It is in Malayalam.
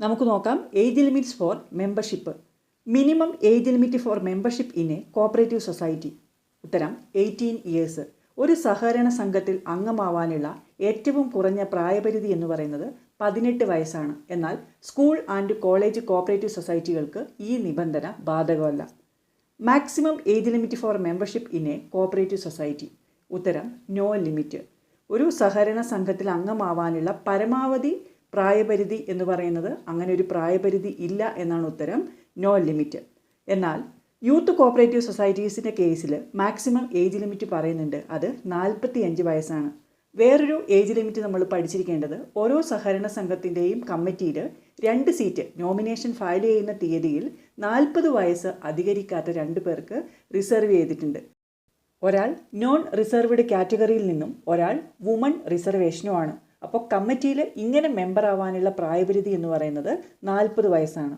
നമുക്ക് നോക്കാം age limits for membership. Minimum age limit for membership in A cooperative society. ഉത്തരം 18 ഇയേഴ്സ്. ഒരു സഹകരണ സംഘത്തിൽ അംഗമാവാനുള്ള ഏറ്റവും കുറഞ്ഞ പ്രായപരിധി എന്ന് പറയുന്നത് 18 വയസ്സാണ്. എന്നാൽ സ്കൂൾ ആൻഡ് കോളേജ് കോപ്പറേറ്റീവ് സൊസൈറ്റികൾക്ക് ഈ നിബന്ധന ബാധകമല്ല. Maximum age limit for membership in A cooperative society. ഉത്തരം നോ ലിമിറ്റ്. ഒരു സഹകരണ സംഘത്തിൽ അംഗമാവാനുള്ള പരമാവധി പ്രായപരിധി എന്ന് പറയുന്നത് അങ്ങനെ ഒരു പ്രായപരിധി ഇല്ല എന്നാണ് ഉത്തരം, നോ ലിമിറ്റ്. എന്നാൽ യൂത്ത് കോപ്പറേറ്റീവ് സൊസൈറ്റീസിൻ്റെ കേസിൽ മാക്സിമം ഏജ് ലിമിറ്റ് പറയുന്നുണ്ട്, അത് 45 വയസ്സാണ്. വേറൊരു ഏജ് ലിമിറ്റ് നമ്മൾ പഠിച്ചിരിക്കേണ്ടത്, ഓരോ സഹകരണ സംഘത്തിൻ്റെയും കമ്മിറ്റിയിൽ 2 സീറ്റ് നോമിനേഷൻ ഫയൽ ചെയ്യുന്ന തീയതിയിൽ 40 വയസ്സ് അധികരിക്കാത്ത 2 പേർക്ക് റിസർവ് ചെയ്തിട്ടുണ്ട്. ഒരാൾ നോൺ റിസർവ്ഡ് കാറ്റഗറിയിൽ നിന്നും ഒരാൾ വുമൺ റിസർവേഷനുമാണ്. അപ്പോൾ കമ്മിറ്റിയിൽ ഇങ്ങനെ മെമ്പർ ആവാനുള്ള പ്രായപരിധി എന്ന് പറയുന്നത് 40 വയസ്സാണ്.